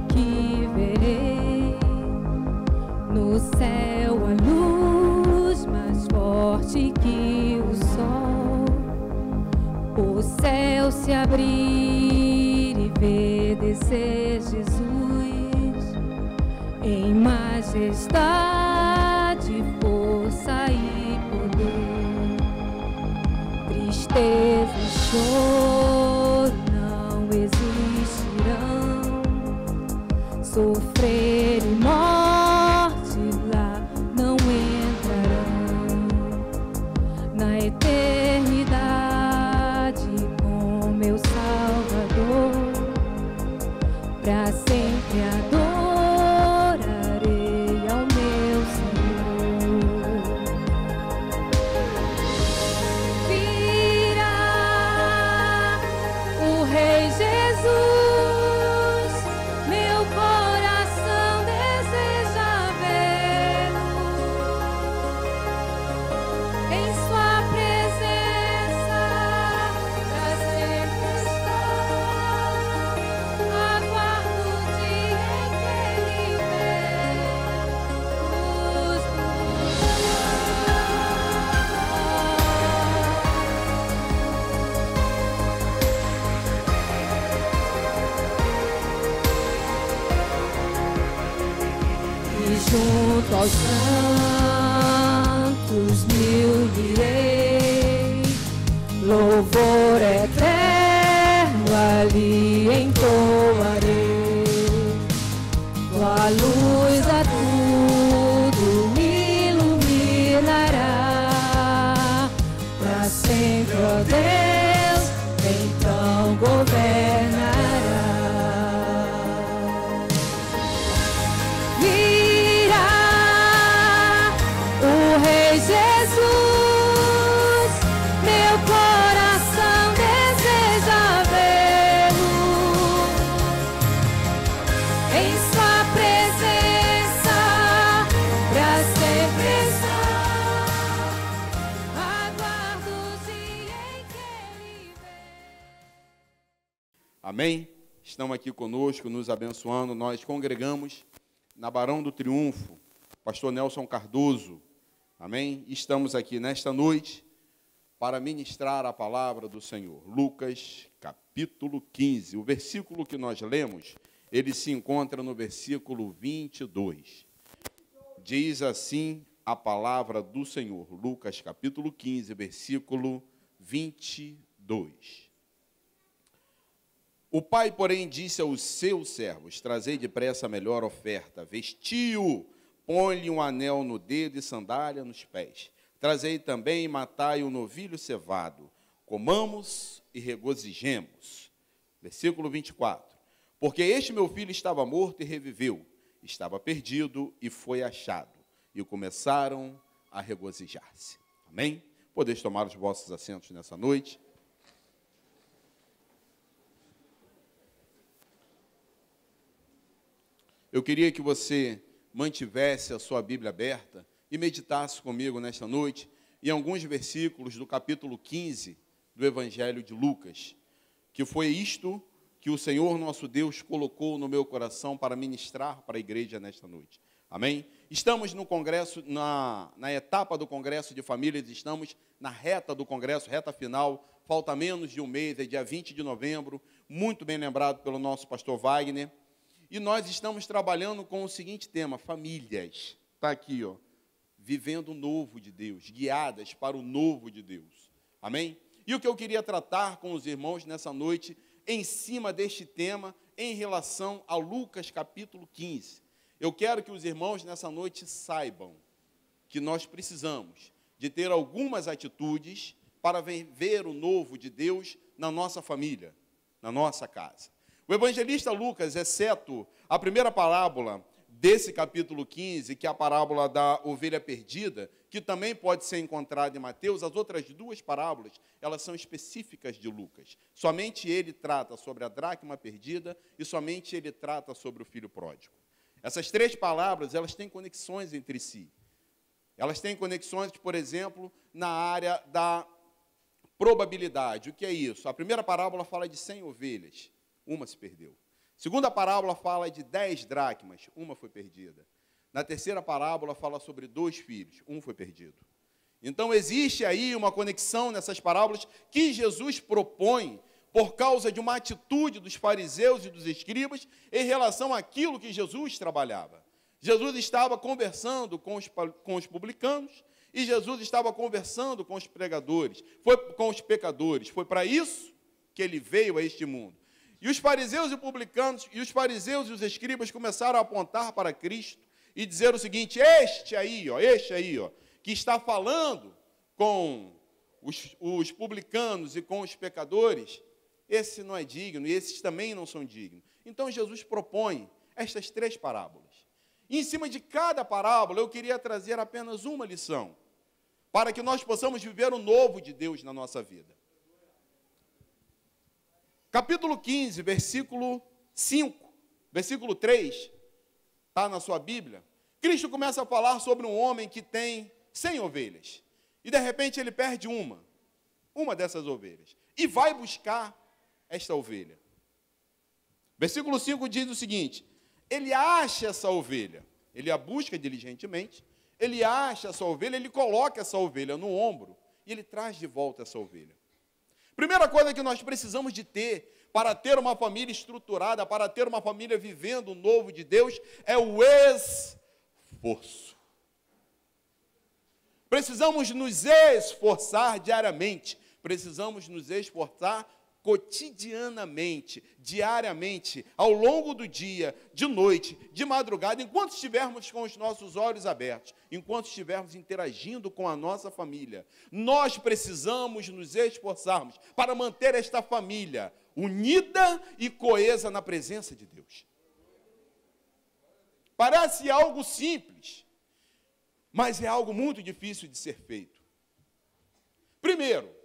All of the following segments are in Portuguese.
que verei. No céu a luz mais forte que o sol. O céu se abrir e ver descer Jesus em majestade, força e poder. Tristeza e choro não existirão. Sofrer e morte lá não entrarão. Na eternidade com meu Salvador, pra sempre adorarei ao meu Senhor. Virá o Rei Jesus, meu coração deseja vê-lo. Em sua presença pra sempre estar. Aguardo o dia em que ele vem nos buscar. E junto aos santos me unirei, louvor eterno ali entoarei. Tua luz a tudo iluminará, pra sempre, ó Deus, então governará. Virá o Rei Jesus, meu coração deseja vê-lo. Em sua presença pra sempre estar. Aguardo o dia em que ele vem. Amém? Estão aqui conosco, nos abençoando. Nós congregamos na Barão do Triunfo, pastor Nelson Cardoso. Amém? Estamos aqui nesta noite para ministrar a palavra do Senhor. Lucas, capítulo 15. O versículo que nós lemos, ele se encontra no versículo 22. Diz assim a palavra do Senhor. Lucas, capítulo 15, versículo 22. O pai, porém, disse aos seus servos: trazei depressa a melhor oferta, vestiu, põe-lhe um anel no dedo e sandália nos pés. Trazei também e matai o novilho cevado, comamos e regozijemos. Versículo 24. Porque este meu filho estava morto e reviveu, estava perdido e foi achado. E começaram a regozijar-se. Amém? Podeis tomar os vossos assentos nessa noite. Eu queria que você mantivesse a sua Bíblia aberta e meditasse comigo nesta noite em alguns versículos do capítulo 15 do Evangelho de Lucas, que foi isto que o Senhor nosso Deus colocou no meu coração para ministrar para a igreja nesta noite. Amém? Estamos no congresso, na etapa do congresso de famílias, estamos na reta do congresso, reta final, falta menos de um mês, é dia 20 de novembro, muito bem lembrado pelo nosso pastor Wagner. E nós estamos trabalhando com o seguinte tema: famílias. Está aqui, ó, vivendo o novo de Deus, guiadas para o novo de Deus. Amém? E o que eu queria tratar com os irmãos nessa noite, em cima deste tema, em relação a Lucas capítulo 15. Eu quero que os irmãos nessa noite saibam que nós precisamos de ter algumas atitudes para ver o novo de Deus na nossa família, na nossa casa. O evangelista Lucas, exceto a primeira parábola desse capítulo 15, que é a parábola da ovelha perdida, que também pode ser encontrada em Mateus, as outras duas parábolas, elas são específicas de Lucas. Somente ele trata sobre a dracma perdida e somente ele trata sobre o filho pródigo. Essas três palavras, elas têm conexões entre si. Elas têm conexões, por exemplo, na área da probabilidade. O que é isso? A primeira parábola fala de 100 ovelhas. Uma se perdeu. Segunda parábola fala de 10 dracmas, uma foi perdida. Na terceira parábola fala sobre 2 filhos, um foi perdido. Então existe aí uma conexão nessas parábolas que Jesus propõe por causa de uma atitude dos fariseus e dos escribas em relação àquilo que Jesus trabalhava. Jesus estava conversando com os publicanos e Jesus estava conversando com os pregadores, com os pecadores. Foi para isso que ele veio a este mundo. E os fariseus e publicanos, e os fariseus e os escribas começaram a apontar para Cristo e dizer o seguinte: este aí, ó, que está falando com os publicanos e com os pecadores, esse não é digno, e esses também não são dignos. Então Jesus propõe estas 3 parábolas. E em cima de cada parábola eu queria trazer apenas uma lição, para que nós possamos viver o novo de Deus na nossa vida. Capítulo 15, versículo 5, versículo 3, está na sua Bíblia. Cristo começa a falar sobre um homem que tem 100 ovelhas. E de repente ele perde uma dessas ovelhas. E vai buscar esta ovelha. Versículo 5 diz o seguinte: ele acha essa ovelha, ele a busca diligentemente, ele acha essa ovelha, ele coloca essa ovelha no ombro e ele traz de volta essa ovelha. Primeira coisa que nós precisamos de ter para ter uma família estruturada, para ter uma família vivendo o novo de Deus, é o esforço. Precisamos nos esforçar diariamente, precisamos nos esforçar cotidianamente, diariamente, ao longo do dia, de noite, de madrugada, enquanto estivermos com os nossos olhos abertos, enquanto estivermos interagindo com a nossa família, nós precisamos nos esforçarmos para manter esta família unida e coesa na presença de Deus. Parece algo simples, mas é algo muito difícil de ser feito. Primeiro,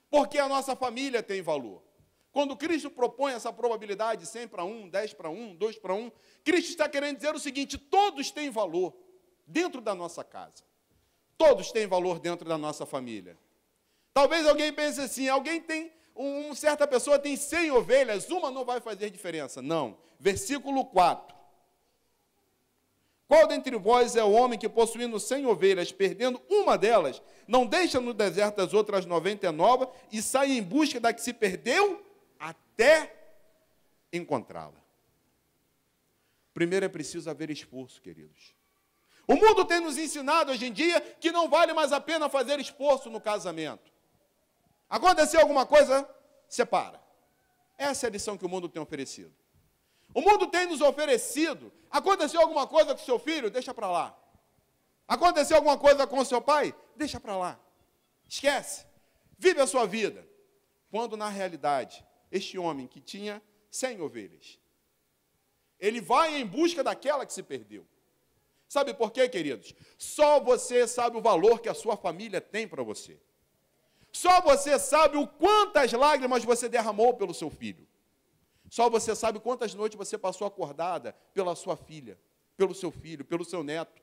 porque a nossa família tem valor. Quando Cristo propõe essa probabilidade 100 para 1, 10 para 1, 2 para 1, Cristo está querendo dizer o seguinte: todos têm valor dentro da nossa casa. Todos têm valor dentro da nossa família. Talvez alguém pense assim: uma certa pessoa tem 100 ovelhas, uma não vai fazer diferença. Não. Versículo 4. Qual dentre vós é o homem que, possuindo 100 ovelhas, perdendo uma delas, não deixa no deserto as outras 99 e sai em busca da que se perdeu até encontrá-la? Primeiro é preciso haver esforço, queridos. O mundo tem nos ensinado hoje em dia que não vale mais a pena fazer esforço no casamento. Aconteceu alguma coisa, separa. Essa é a lição que o mundo tem oferecido. O mundo tem nos oferecido: aconteceu alguma coisa com seu filho? Deixa para lá. Aconteceu alguma coisa com seu pai? Deixa para lá. Esquece. Vive a sua vida. Quando, na realidade, este homem que tinha 100 ovelhas, ele vai em busca daquela que se perdeu. Sabe por quê, queridos? Só você sabe o valor que a sua família tem para você. Só você sabe o quantas lágrimas você derramou pelo seu filho. Só você sabe quantas noites você passou acordada pela sua filha, pelo seu filho, pelo seu neto,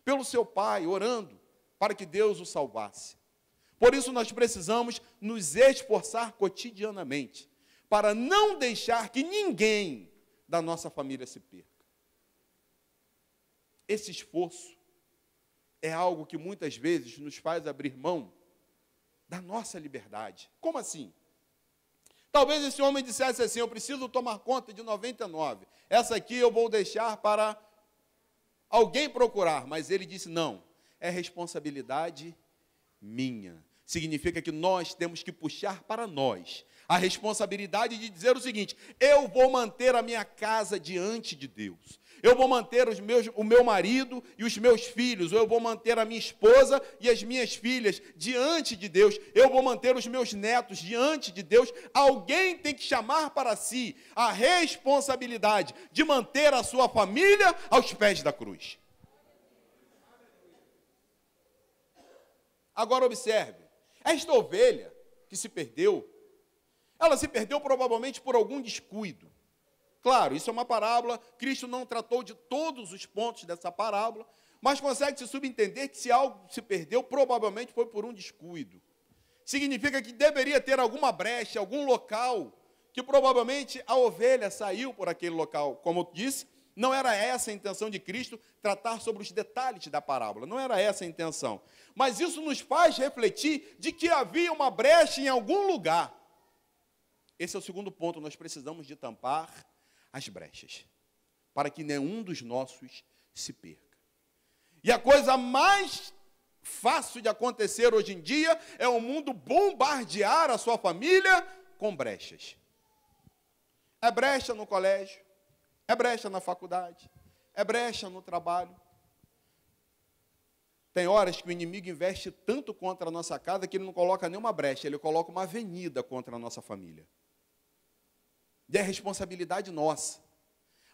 pelo seu pai, orando para que Deus o salvasse. Por isso nós precisamos nos esforçar cotidianamente para não deixar que ninguém da nossa família se perca. Esse esforço é algo que muitas vezes nos faz abrir mão da nossa liberdade. Como assim? Talvez esse homem dissesse assim: eu preciso tomar conta de 99. Essa aqui eu vou deixar para alguém procurar. Mas ele disse: não, é responsabilidade minha. Significa que nós temos que puxar para nós a responsabilidade de dizer o seguinte: eu vou manter a minha casa diante de Deus. Eu vou manter o meu marido e os meus filhos. Eu vou manter a minha esposa e as minhas filhas diante de Deus. Eu vou manter os meus netos diante de Deus. Alguém tem que chamar para si a responsabilidade de manter a sua família aos pés da cruz. Agora observe, esta ovelha que se perdeu, ela se perdeu provavelmente por algum descuido. Claro, isso é uma parábola, Cristo não tratou de todos os pontos dessa parábola, mas consegue-se subentender que se algo se perdeu, provavelmente foi por um descuido. Significa que deveria ter alguma brecha, algum local que provavelmente a ovelha saiu por aquele local. Como eu disse, não era essa a intenção de Cristo, tratar sobre os detalhes da parábola. Não era essa a intenção. Mas isso nos faz refletir de que havia uma brecha em algum lugar. Esse é o segundo ponto. Nós precisamos de tampar as brechas, para que nenhum dos nossos se perca. E a coisa mais fácil de acontecer hoje em dia é o mundo bombardear a sua família com brechas. É brecha no colégio, é brecha na faculdade, é brecha no trabalho. Tem horas que o inimigo investe tanto contra a nossa casa que ele não coloca nenhuma brecha, ele coloca uma avenida contra a nossa família. E é responsabilidade nossa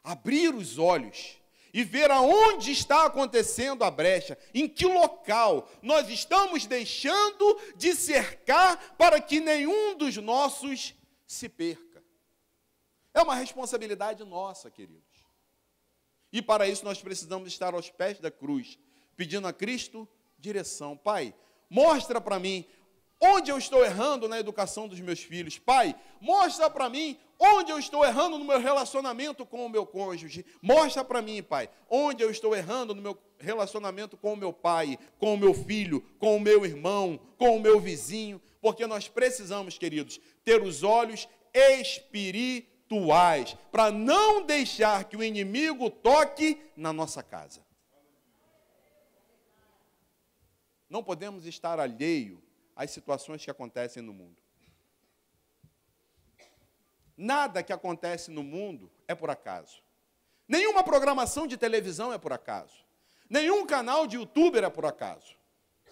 abrir os olhos e ver aonde está acontecendo a brecha, em que local nós estamos deixando de cercar para que nenhum dos nossos se perca. É uma responsabilidade nossa, queridos. E para isso nós precisamos estar aos pés da cruz, pedindo a Cristo direção. Pai, mostra para mim onde eu estou errando na educação dos meus filhos. Pai, mostra para mim onde eu estou errando no meu relacionamento com o meu cônjuge. Mostra para mim, Pai, onde eu estou errando no meu relacionamento com o meu pai, com o meu filho, com o meu irmão, com o meu vizinho. Porque nós precisamos, queridos, ter os olhos espirituais para não deixar que o inimigo toque na nossa casa. Não podemos estar alheio às situações que acontecem no mundo. Nada que acontece no mundo é por acaso. Nenhuma programação de televisão é por acaso. Nenhum canal de youtuber é por acaso.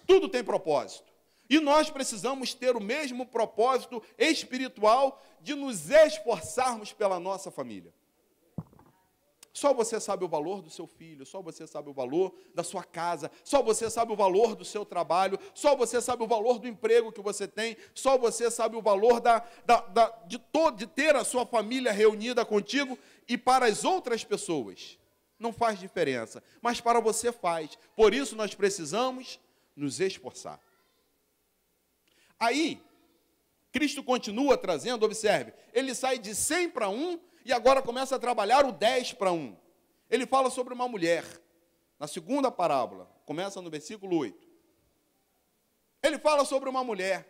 Tudo tem propósito. E nós precisamos ter o mesmo propósito espiritual de nos esforçarmos pela nossa família. Só você sabe o valor do seu filho, só você sabe o valor da sua casa, só você sabe o valor do seu trabalho, só você sabe o valor do emprego que você tem, só você sabe o valor de ter a sua família reunida contigo, e para as outras pessoas não faz diferença, mas para você faz. Por isso nós precisamos nos esforçar. Aí, Cristo continua trazendo, observe, ele sai de 100 para 1 e agora começa a trabalhar o 10 para 1. Ele fala sobre uma mulher, na segunda parábola, começa no versículo 8. Ele fala sobre uma mulher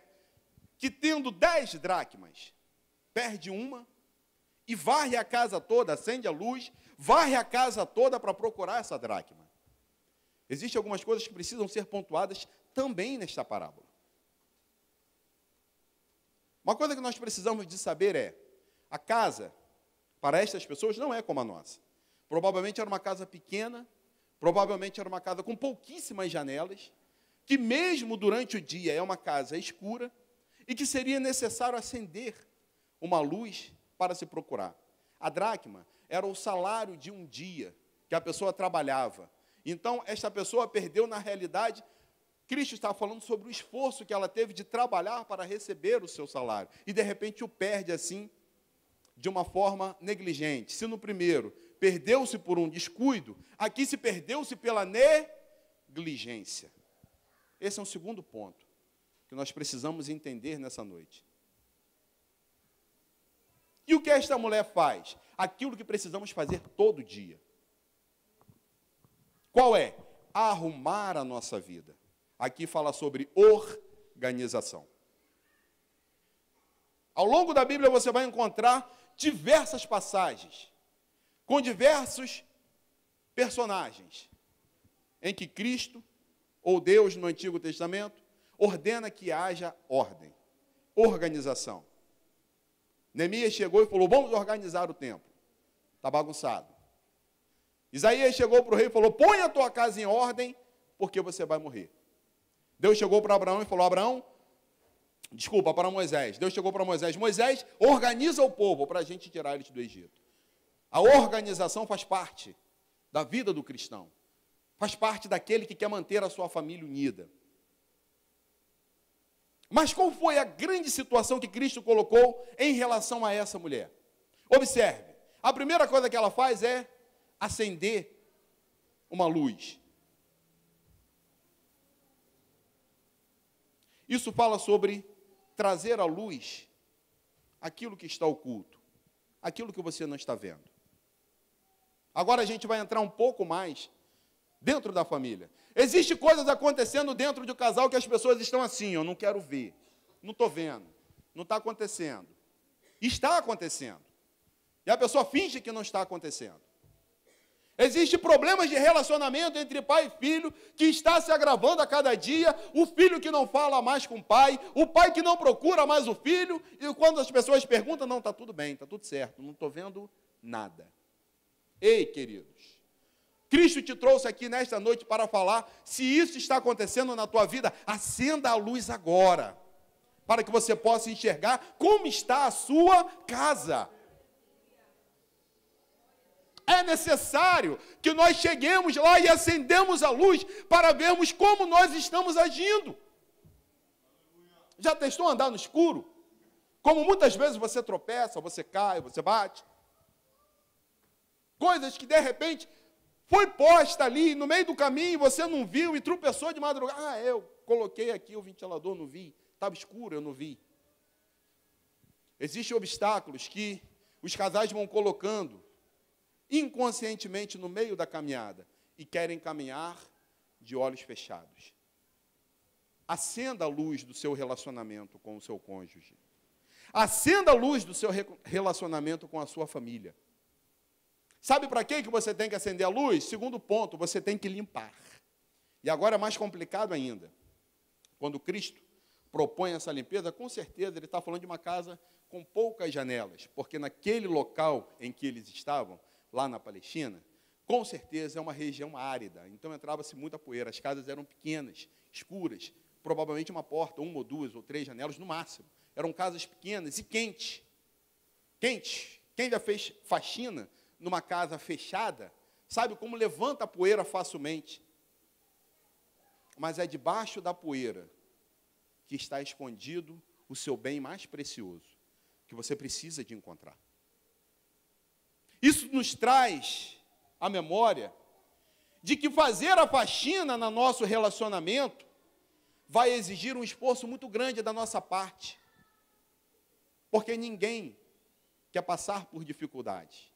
que, tendo 10 dracmas, perde uma e varre a casa toda, acende a luz, varre a casa toda para procurar essa dracma. Existem algumas coisas que precisam ser pontuadas também nesta parábola. Uma coisa que nós precisamos de saber é, a casa, para estas pessoas, não é como a nossa. Provavelmente era uma casa pequena, provavelmente era uma casa com pouquíssimas janelas, que mesmo durante o dia é uma casa escura, e que seria necessário acender uma luz para se procurar. A dracma era o salário de um dia que a pessoa trabalhava. Então, esta pessoa perdeu, na realidade, Cristo está falando sobre o esforço que ela teve de trabalhar para receber o seu salário. E, de repente, o perde assim, de uma forma negligente. Se no primeiro perdeu-se por um descuido, aqui se perdeu-se pela negligência. Esse é um segundo ponto que nós precisamos entender nessa noite. E o que esta mulher faz? Aquilo que precisamos fazer todo dia. Qual é? Arrumar a nossa vida. Aqui fala sobre organização. Ao longo da Bíblia você vai encontrar diversas passagens, com diversos personagens, em que Cristo, ou Deus no Antigo Testamento, ordena que haja ordem, organização. Neemias chegou e falou, vamos organizar o templo. Está bagunçado. Isaías chegou para o rei e falou, põe a tua casa em ordem, porque você vai morrer. Deus chegou para Abraão e falou, para Moisés. Deus chegou para Moisés, Moisés, organiza o povo para a gente tirar eles do Egito. A organização faz parte da vida do cristão. Faz parte daquele que quer manter a sua família unida. Mas qual foi a grande situação que Cristo colocou em relação a essa mulher? Observe, a primeira coisa que ela faz é acender uma luz. Isso fala sobre trazer à luz aquilo que está oculto, aquilo que você não está vendo. Agora a gente vai entrar um pouco mais dentro da família. Existem coisas acontecendo dentro de um casal que as pessoas estão assim, eu não quero ver, não estou vendo, não está acontecendo. Está acontecendo. E a pessoa finge que não está acontecendo. Existem problemas de relacionamento entre pai e filho que está se agravando a cada dia, o filho que não fala mais com o pai que não procura mais o filho, e quando as pessoas perguntam, não, está tudo bem, está tudo certo, não estou vendo nada. Ei, queridos, Cristo te trouxe aqui nesta noite para falar, se isso está acontecendo na tua vida, acenda a luz agora, para que você possa enxergar como está a sua casa. É necessário que nós cheguemos lá e acendemos a luz para vermos como nós estamos agindo. Já testou andar no escuro? Como muitas vezes você tropeça, você cai, você bate. Coisas que de repente foi posta ali no meio do caminho, você não viu e tropeçou de madrugada. Ah, eu coloquei aqui o ventilador, não vi. Estava escuro, eu não vi. Existem obstáculos que os casais vão colocando inconscientemente no meio da caminhada e querem caminhar de olhos fechados. Acenda a luz do seu relacionamento com o seu cônjuge. Acenda a luz do seu relacionamento com a sua família. Sabe para que você tem que acender a luz? Segundo ponto, você tem que limpar. E agora é mais complicado ainda. Quando Cristo propõe essa limpeza, com certeza ele está falando de uma casa com poucas janelas, porque naquele local em que eles estavam, lá na Palestina, com certeza é uma região árida, então entrava-se muita poeira, as casas eram pequenas, escuras, provavelmente uma porta, uma ou duas ou três janelas no máximo, eram casas pequenas e quentes, quem já fez faxina numa casa fechada, sabe como levanta a poeira facilmente, mas é debaixo da poeira que está escondido o seu bem mais precioso, que você precisa de encontrar. Isso nos traz a memória de que fazer a faxina no nosso relacionamento vai exigir um esforço muito grande da nossa parte. Porque ninguém quer passar por dificuldade.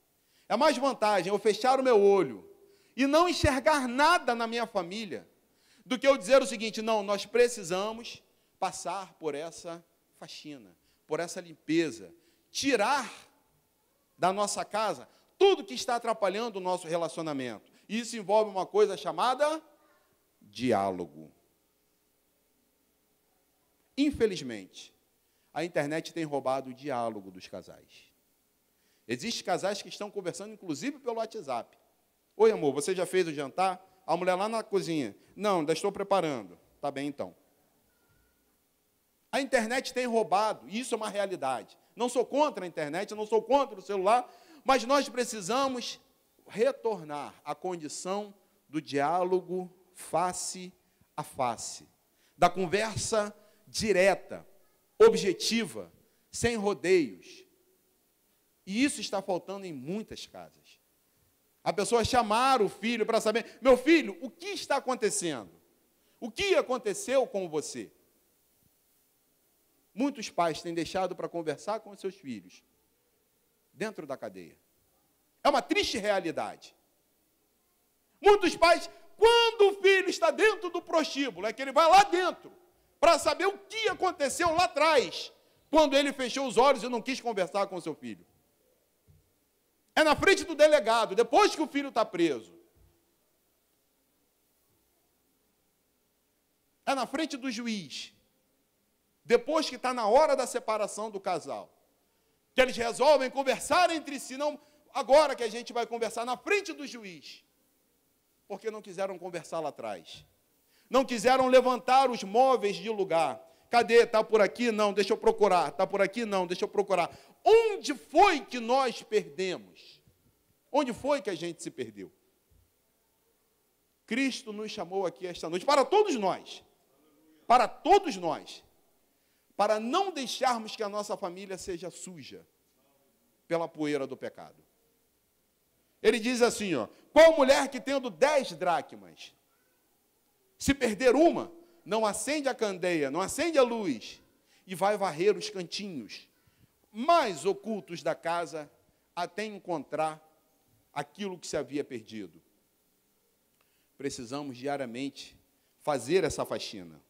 É mais vantagem eu fechar o meu olho e não enxergar nada na minha família do que eu dizer o seguinte, não, nós precisamos passar por essa faxina, por essa limpeza, tirar da nossa casa tudo que está atrapalhando o nosso relacionamento. Isso envolve uma coisa chamada diálogo. Infelizmente, a internet tem roubado o diálogo dos casais. Existem casais que estão conversando, inclusive, pelo WhatsApp. Oi, amor, você já fez o jantar? A mulher lá na cozinha. Não, ainda estou preparando. Tá bem, então. A internet tem roubado, e isso é uma realidade. Não sou contra a internet, não sou contra o celular, mas nós precisamos retornar à condição do diálogo face a face, da conversa direta, objetiva, sem rodeios. E isso está faltando em muitas casas. A pessoa chamar o filho para saber, meu filho, o que está acontecendo? O que aconteceu com você? Muitos pais têm deixado para conversar com os seus filhos dentro da cadeia. É uma triste realidade. Muitos pais, quando o filho está dentro do prostíbulo, é que ele vai lá dentro para saber o que aconteceu lá atrás, quando ele fechou os olhos e não quis conversar com o seu filho. É na frente do delegado, depois que o filho está preso. É na frente do juiz, depois que está na hora da separação do casal, que eles resolvem conversar entre si, não agora que a gente vai conversar na frente do juiz, porque não quiseram conversar lá atrás, não quiseram levantar os móveis de lugar. Cadê? Está por aqui? Não, deixa eu procurar. Está por aqui? Não, deixa eu procurar. Onde foi que nós perdemos? Onde foi que a gente se perdeu? Cristo nos chamou aqui esta noite, para todos nós, para não deixarmos que a nossa família seja suja pela poeira do pecado. Ele diz assim, ó, qual mulher que tendo 10 dracmas, se perder uma, não acende a candeia, não acende a luz, e vai varrer os cantinhos, mais ocultos da casa até encontrar aquilo que se havia perdido. Precisamos diariamente fazer essa faxina.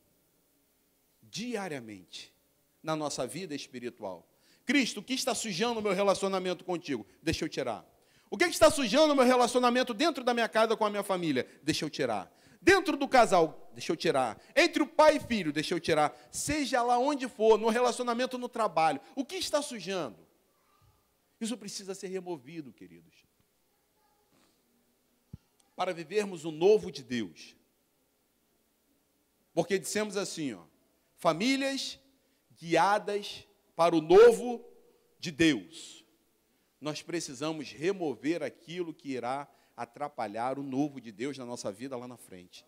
Diariamente, na nossa vida espiritual. Cristo, o que está sujando o meu relacionamento contigo? Deixa eu tirar. O que está sujando o meu relacionamento dentro da minha casa com a minha família? Deixa eu tirar. Dentro do casal, deixa eu tirar. Entre o pai e filho, deixa eu tirar. Seja lá onde for, no relacionamento, no trabalho. O que está sujando? Isso precisa ser removido, queridos. Para vivermos o novo de Deus. Porque dissemos assim, ó, famílias guiadas para o novo de Deus. Nós precisamos remover aquilo que irá atrapalhar o novo de Deus na nossa vida lá na frente.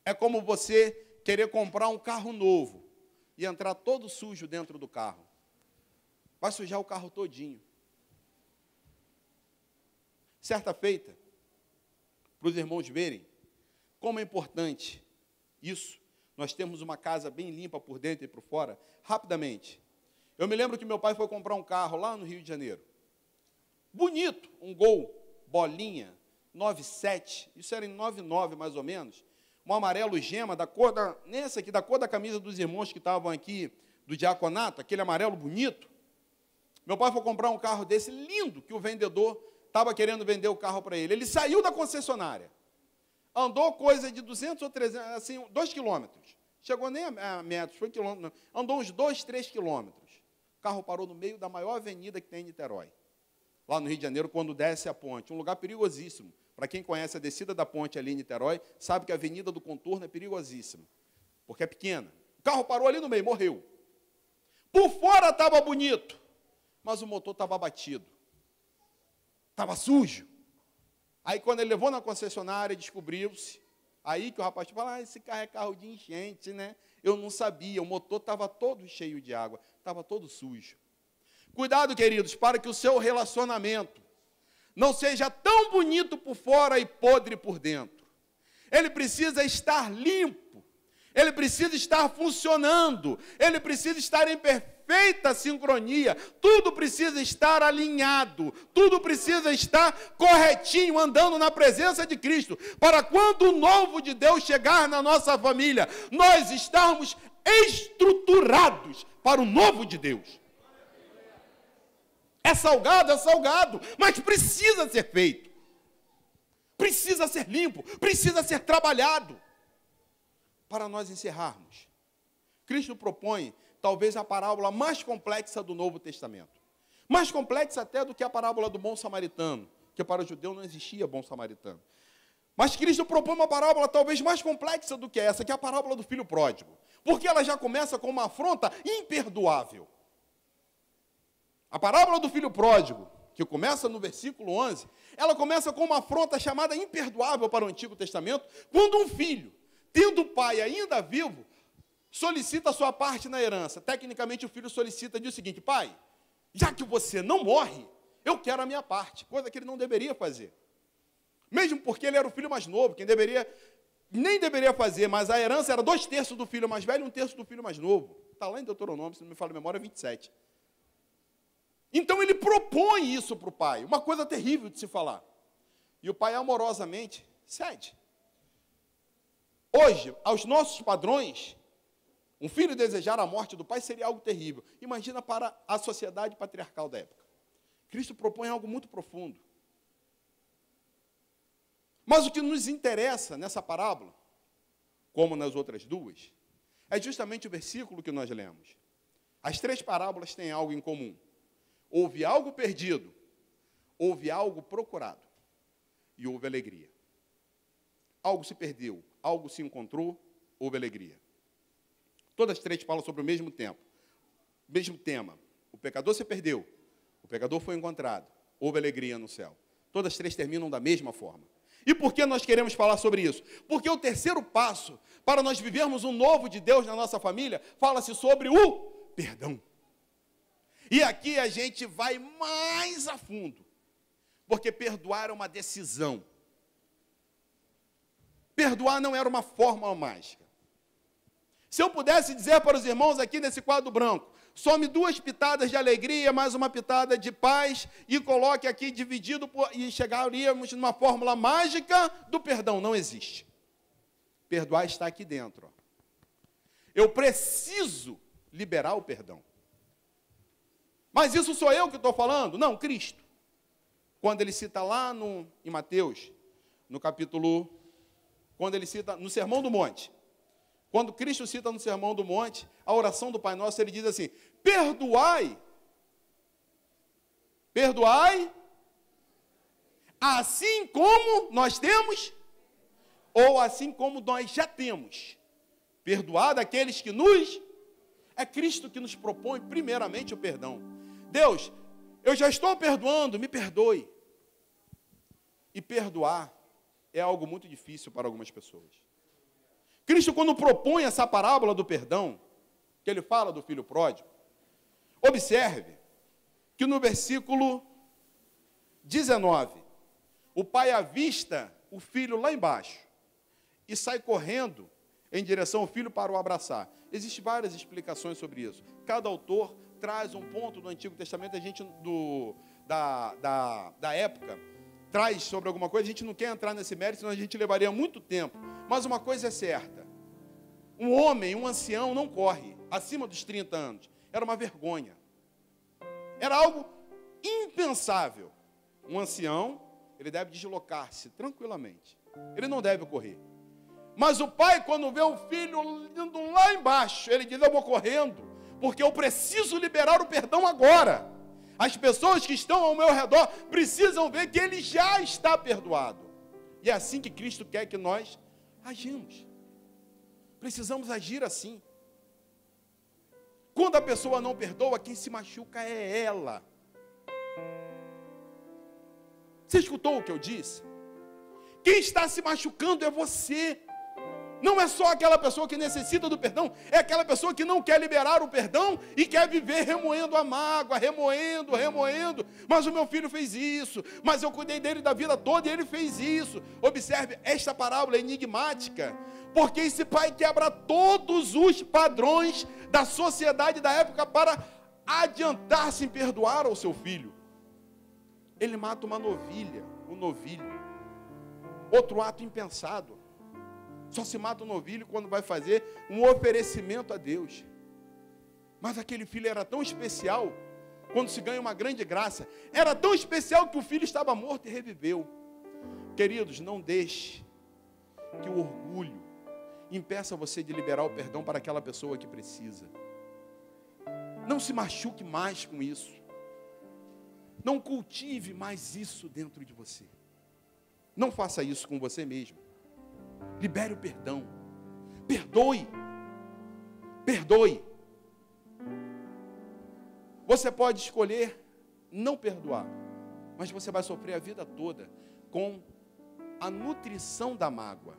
É como você querer comprar um carro novo e entrar todo sujo dentro do carro. Vai sujar o carro todinho. Certa feita, para os irmãos verem como é importante isso, nós temos uma casa bem limpa por dentro e por fora, rapidamente. Eu me lembro que meu pai foi comprar um carro lá no Rio de Janeiro. Bonito, um Gol, bolinha, 9.7, isso era em 9.9 mais ou menos, um amarelo gema, da cor da camisa dos irmãos que estavam aqui, do diaconato, aquele amarelo bonito. Meu pai foi comprar um carro desse lindo, que o vendedor estava querendo vender o carro para ele. Ele saiu da concessionária, andou coisa de 200 ou 300, assim, 2 quilômetros. Chegou nem a metros, foi quilômetro, andou uns 2, 3 quilômetros. O carro parou no meio da maior avenida que tem em Niterói. Lá no Rio de Janeiro, quando desce a ponte. Um lugar perigosíssimo. Para quem conhece a descida da ponte ali em Niterói, sabe que a Avenida do Contorno é perigosíssima. Porque é pequena. O carro parou ali no meio, morreu. Por fora estava bonito, mas o motor estava batido. Estava sujo. Aí, quando ele levou na concessionária, descobriu-se. Aí que o rapaz falou, esse carro é carro de enchente, né? Eu não sabia, o motor estava todo cheio de água, estava todo sujo. Cuidado, queridos, para que o seu relacionamento não seja tão bonito por fora e podre por dentro. Ele precisa estar limpo, ele precisa estar funcionando, ele precisa estar em perfeita sincronia, tudo precisa estar alinhado, tudo precisa estar corretinho, andando na presença de Cristo, para quando o novo de Deus chegar na nossa família, nós estarmos estruturados para o novo de Deus. É salgado, mas precisa ser feito. Precisa ser limpo, precisa ser trabalhado. Para nós encerrarmos, Cristo propõe talvez a parábola mais complexa do Novo Testamento. Mais complexa até do que a parábola do bom samaritano, que para o judeu não existia bom samaritano. Mas Cristo propõe uma parábola talvez mais complexa do que essa, que é a parábola do filho pródigo. Porque ela já começa com uma afronta imperdoável. A parábola do filho pródigo, que começa no versículo 11, ela começa com uma afronta chamada imperdoável para o Antigo Testamento, quando um filho, tendo o pai ainda vivo, solicita a sua parte na herança. Tecnicamente, o filho solicita, diz o seguinte, pai, já que você não morre, eu quero a minha parte, coisa que ele não deveria fazer. Mesmo porque ele era o filho mais novo, quem nem deveria fazer, mas a herança era 2/3 do filho mais velho e 1/3 do filho mais novo. Está lá em Deuteronômio, se não me falha a memória, 27. Então ele propõe isso para o pai, uma coisa terrível de se falar. E o pai amorosamente cede. Hoje, aos nossos padrões, um filho desejar a morte do pai seria algo terrível. Imagina para a sociedade patriarcal da época. Cristo propõe algo muito profundo. Mas o que nos interessa nessa parábola, como nas outras duas, é justamente o versículo que nós lemos. As 3 parábolas têm algo em comum. Houve algo perdido, houve algo procurado e houve alegria. Algo se perdeu, algo se encontrou, houve alegria. Todas as 3 falam sobre o mesmo tema. O pecador se perdeu, o pecador foi encontrado, houve alegria no céu. Todas as 3 terminam da mesma forma. E por que nós queremos falar sobre isso? Porque o terceiro passo, para nós vivermos um novo de Deus na nossa família, fala-se sobre o perdão. E aqui a gente vai mais a fundo, porque perdoar é uma decisão. Perdoar não era uma fórmula mágica. Se eu pudesse dizer para os irmãos aqui nesse quadro branco, some 2 pitadas de alegria, mais uma pitada de paz, e coloque aqui dividido, e chegaríamos numa fórmula mágica do perdão. Não existe. Perdoar está aqui dentro. Ó. Eu preciso liberar o perdão. Mas isso sou eu que estou falando? Não, Cristo. Quando ele cita lá em Mateus, no capítulo, quando ele cita no Sermão do Monte, quando Cristo cita no Sermão do Monte, a oração do Pai Nosso, ele diz assim, perdoai, assim como nós temos, ou assim como nós já temos, perdoado aqueles que nos... É Cristo que nos propõe primeiramente o perdão. Deus, eu já estou perdoando, me perdoe. E perdoar é algo muito difícil para algumas pessoas. Cristo, quando propõe essa parábola do perdão, que ele fala do filho pródigo, observe que no versículo 19, o pai avista o filho lá embaixo e sai correndo em direção ao filho para o abraçar. Existem várias explicações sobre isso. Cada autor traz um ponto do Antigo Testamento, a gente da época traz sobre alguma coisa, a gente não quer entrar nesse mérito, senão a gente levaria muito tempo. Mas uma coisa é certa, um homem, um ancião não corre acima dos 30 anos. Era uma vergonha. Era algo impensável. Um ancião, ele deve deslocar-se tranquilamente. Ele não deve correr. Mas o pai, quando vê o filho indo lá embaixo, ele diz, eu vou correndo, porque eu preciso liberar o perdão agora. As pessoas que estão ao meu redor precisam ver que ele já está perdoado. E é assim que Cristo quer que nós agimos. Precisamos agir assim. Quando a pessoa não perdoa, quem se machuca é ela. Você escutou o que eu disse? Quem está se machucando é você. Não é só aquela pessoa que necessita do perdão, é aquela pessoa que não quer liberar o perdão e quer viver remoendo a mágoa, remoendo. Mas o meu filho fez isso, mas eu cuidei dele da vida toda e ele fez isso. Observe, esta parábola é enigmática, porque esse pai quebra todos os padrões da sociedade da época para adiantar-se em perdoar ao seu filho. Ele mata uma novilha, um novilho. Outro ato impensado. Só se mata um novilho quando vai fazer um oferecimento a Deus. Mas aquele filho era tão especial, quando se ganha uma grande graça, era tão especial que o filho estava morto e reviveu. Queridos, não deixe que o orgulho impeça você de liberar o perdão para aquela pessoa que precisa. Não se machuque mais com isso. Não cultive mais isso dentro de você. Não faça isso com você mesmo. Libere o perdão. Perdoe. Perdoe. Você pode escolher não perdoar, mas você vai sofrer a vida toda com a nutrição da mágoa.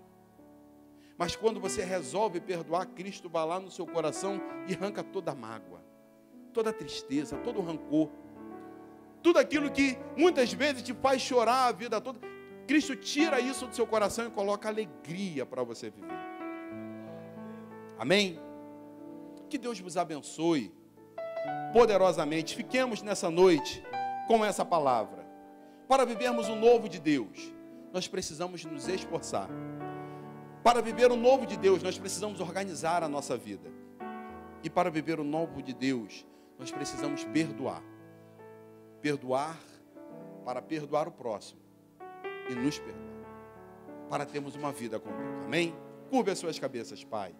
Mas quando você resolve perdoar, Cristo vai lá no seu coração e arranca toda a mágoa, toda a tristeza, todo o rancor, tudo aquilo que muitas vezes te faz chorar a vida toda. Cristo tira isso do seu coração e coloca alegria para você viver. Amém? Que Deus vos abençoe poderosamente. Fiquemos nessa noite com essa palavra. Para vivermos o novo de Deus, nós precisamos nos esforçar. Para viver o novo de Deus, nós precisamos organizar a nossa vida. E para viver o novo de Deus, nós precisamos perdoar. Perdoar para perdoar o próximo. E nos perdoar, para termos uma vida com Deus. Amém? Curve as suas cabeças, Pai.